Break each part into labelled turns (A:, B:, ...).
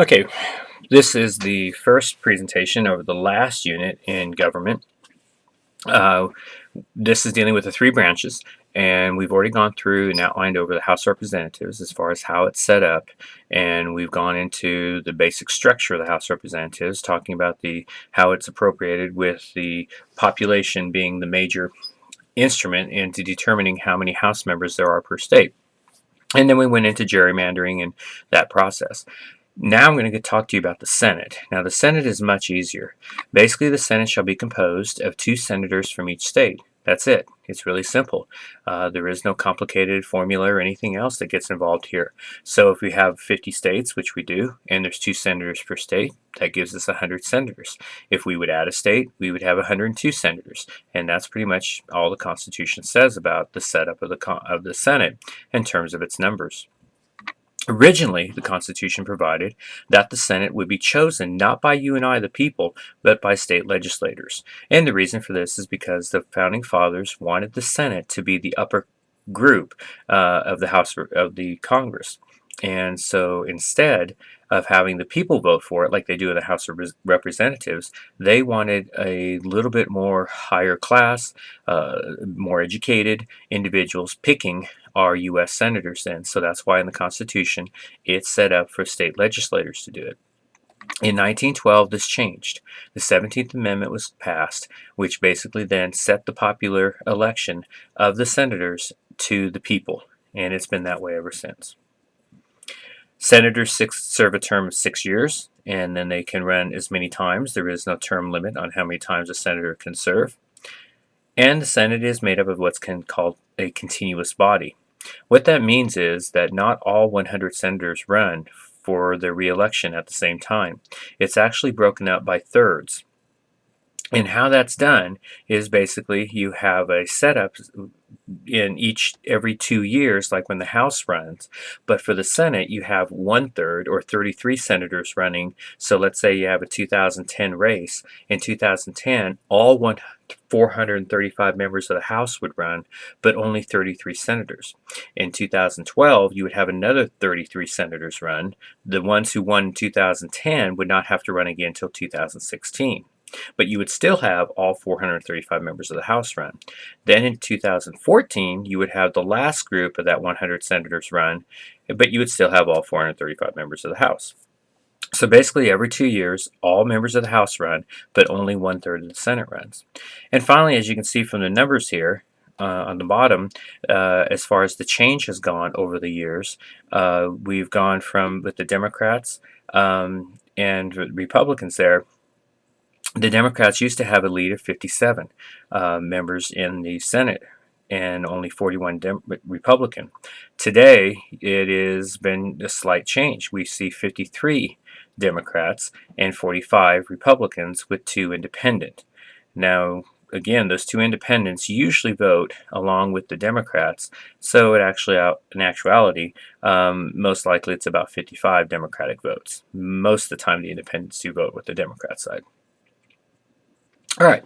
A: Okay, this is the first presentation over the last unit in government. Uh, this is dealing with the three branches, and we've already gone through and outlined over the House of Representatives as far as how it's set up, and we've gone into the basic structure of the House of Representatives, talking about how it's appropriated with the population being the major instrument into determining how many House members there are per state. And then we went into gerrymandering and that process. Now I'm going to talk to you about the Senate. Now the Senate is much easier. Basically, the Senate shall be composed of 2 senators from each state. That's it. It's really simple. There is no complicated formula or anything else that gets involved here. So if we have 50 states, which we do, and there's 2 senators per state, that gives us 100 senators. If we would add a state, we would have 102 senators. And that's pretty much all the Constitution says about the setup of the Senate in terms of its numbers. Originally, the Constitution provided that the Senate would be chosen not by you and I, the people, but by state legislators. And the reason for this is because the Founding Fathers wanted the Senate to be the upper group of the House of the Congress. And so instead of having the people vote for it like they do in the House of Representatives, they wanted a little bit more higher class, more educated individuals picking our U.S. senators then. So that's why in the Constitution it's set up for state legislators to do it. In 1912, this changed. The 17th Amendment was passed, which basically then set the popular election of the senators to the people, and it's been that way ever since. Senators serve a term of 6 years, and then they can run as many times. There is no term limit on how many times a senator can serve. And the Senate is made up of what's called a continuous body. What that means is that not all 100 senators run for their re-election at the same time. It's actually broken up by thirds. And how that's done is basically you have a setup in every 2 years, like when the House runs. But for the Senate, you have 1/3 or 33 senators running. So let's say you have a 2010 race. In 2010, all 435 members of the House would run, but only 33 senators. In 2012, you would have another 33 senators run. The ones who won in 2010 would not have to run again until 2016. But you would still have all 435 members of the House run. Then in 2014, you would have the last group of that 100 senators run, but you would still have all 435 members of the House. So basically, every 2 years, all members of the House run, but only 1/3 of the Senate runs. And finally, as you can see from the numbers here, on the bottom, as far as the change has gone over the years, we've gone from, with the Democrats and Republicans there, the Democrats used to have a lead of 57 members in the Senate and only 41 Republican. Today, it has been a slight change. We see 53 Democrats and 45 Republicans with 2 independent. Now, again, those 2 independents usually vote along with the Democrats, so in actuality, most likely it's about 55 Democratic votes. Most of the time, the independents do vote with the Democrat side. All right.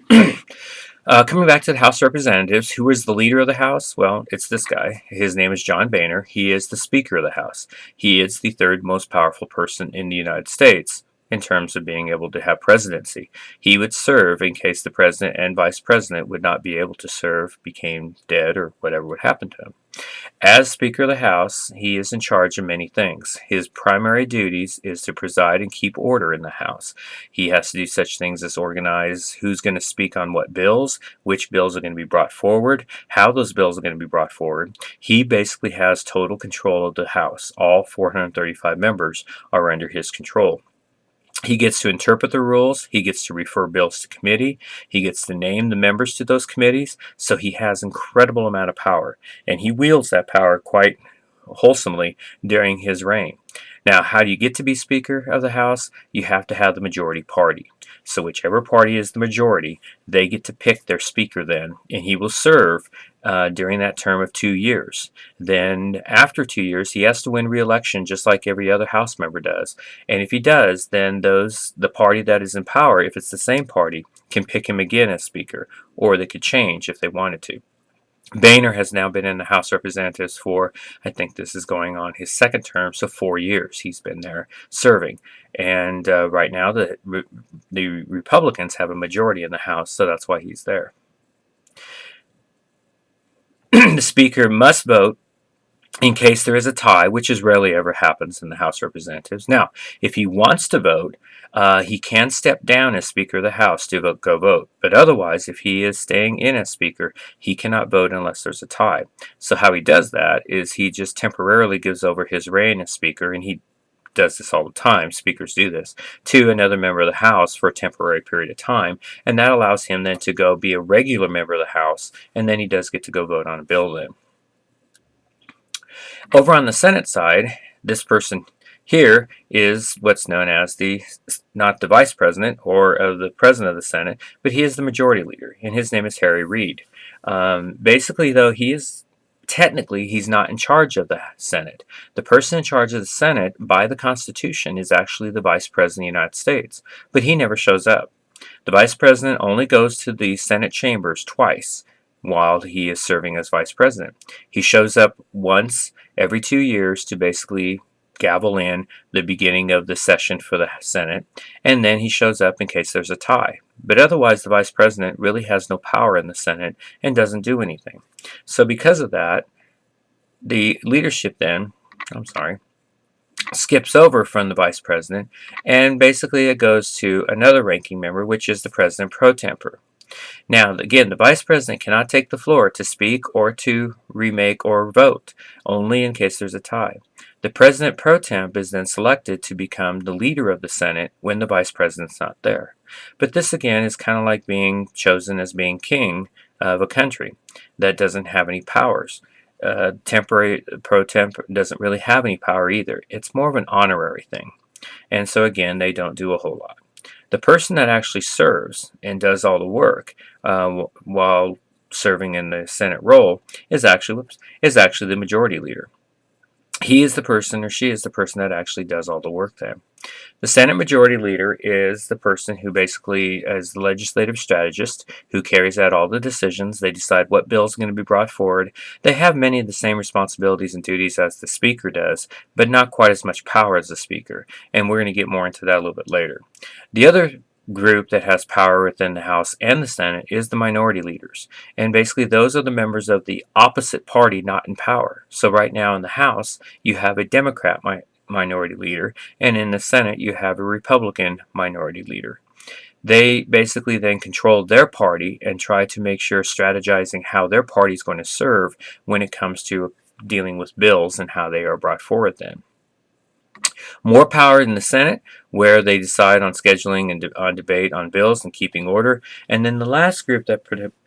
A: Coming back to the House of Representatives, who is the leader of the House? Well, it's this guy. His name is John Boehner. He is the Speaker of the House. He is the 3rd most powerful person in the United States in terms of being able to have presidency. He would serve in case the president and vice president would not be able to serve, became dead, or whatever would happen to him. As Speaker of the House, he is in charge of many things. His primary duties is to preside and keep order in the House. He has to do such things as organize who's going to speak on what bills, which bills are going to be brought forward, how those bills are going to be brought forward. He basically has total control of the House. All 435 members are under his control. He gets to interpret the rules, he gets to refer bills to committee, he gets to name the members to those committees, so he has incredible amount of power, and he wields that power quite wholesomely during his reign. Now, how do you get to be Speaker of the House? You have to have the majority party. So whichever party is the majority, they get to pick their Speaker then, and he will serve during that term of 2 years. Then after 2 years, he has to win re-election just like every other House member does. And if he does, then the party that is in power, if it's the same party, can pick him again as Speaker, or they could change if they wanted to. Boehner has now been in the House of Representatives for, I think this is going on his second term, so 4 years he's been there serving. And right now the Republicans have a majority in the House, so that's why he's there. The Speaker must vote in case there is a tie, which is rarely ever happens in the House of Representatives. Now, if he wants to vote, he can step down as Speaker of the House to go vote. But otherwise, if he is staying in as Speaker, he cannot vote unless there's a tie. So how he does that is he just temporarily gives over his reign as Speaker, and he does this all the time, speakers do this, to another member of the House for a temporary period of time, and that allows him then to go be a regular member of the House, and then he does get to go vote on a bill then. Over on the Senate side, this person here is what's known as not the Vice President or the President of the Senate, but he is the Majority Leader, and his name is Harry Reid. Basically, though, technically, he's not in charge of the Senate. The person in charge of the Senate by the Constitution is actually the Vice President of the United States, but he never shows up. The Vice President only goes to the Senate chambers twice while he is serving as Vice President. He shows up once every 2 years to basically gavel in the beginning of the session for the Senate, and then he shows up in case there's a tie. But otherwise, the Vice President really has no power in the Senate and doesn't do anything. So because of that, the leadership then, skips over from the Vice President, and basically it goes to another ranking member, which is the President pro tempore. Now, again, the Vice President cannot take the floor to speak or to remake or vote, only in case there's a tie. The President pro temp is then selected to become the leader of the Senate when the Vice President's not there. But this, again, is kind of like being chosen as being king of a country that doesn't have any powers. Temporary pro temp doesn't really have any power either. It's more of an honorary thing. And so, again, they don't do a whole lot. The person that actually serves and does all the work while serving in the Senate role is actually the Majority Leader. He is the person, or she is the person, that actually does all the work then. The Senate Majority Leader is the person who basically is the legislative strategist who carries out all the decisions. They decide what bills are going to be brought forward. They have many of the same responsibilities and duties as the Speaker does, but not quite as much power as the Speaker. And we're going to get more into that a little bit later. The other group that has power within the House and the Senate is the minority leaders. And basically those are the members of the opposite party not in power. So right now in the House, you have a Democrat minority leader, and in the Senate you have a Republican minority leader. They basically then control their party and try to make sure strategizing how their party is going to serve when it comes to dealing with bills and how they are brought forward then. More power in the Senate, where they decide on scheduling and on debate on bills and keeping order. And then the last group that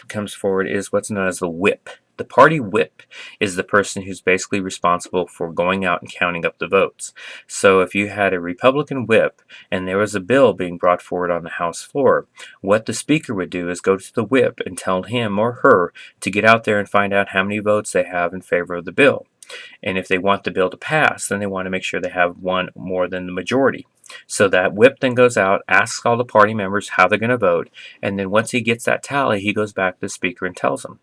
A: comes forward is what's known as the whip. The party whip is the person who's basically responsible for going out and counting up the votes. So if you had a Republican whip and there was a bill being brought forward on the House floor, what the Speaker would do is go to the whip and tell him or her to get out there and find out how many votes they have in favor of the bill. And if they want the bill to pass, then they want to make sure they have one more than the majority. So that whip then goes out, asks all the party members how they're going to vote, and then once he gets that tally, he goes back to the Speaker and tells them.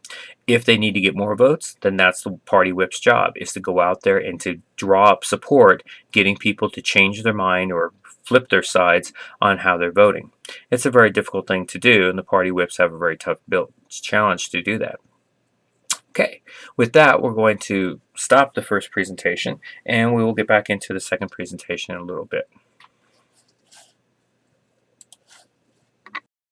A: If they need to get more votes, then that's the party whip's job, is to go out there and to draw up support, getting people to change their mind or flip their sides on how they're voting. It's a very difficult thing to do, and the party whips have a very tough challenge to do that. Okay, with that, we're going to stop the first presentation, and we will get back into the second presentation in a little bit.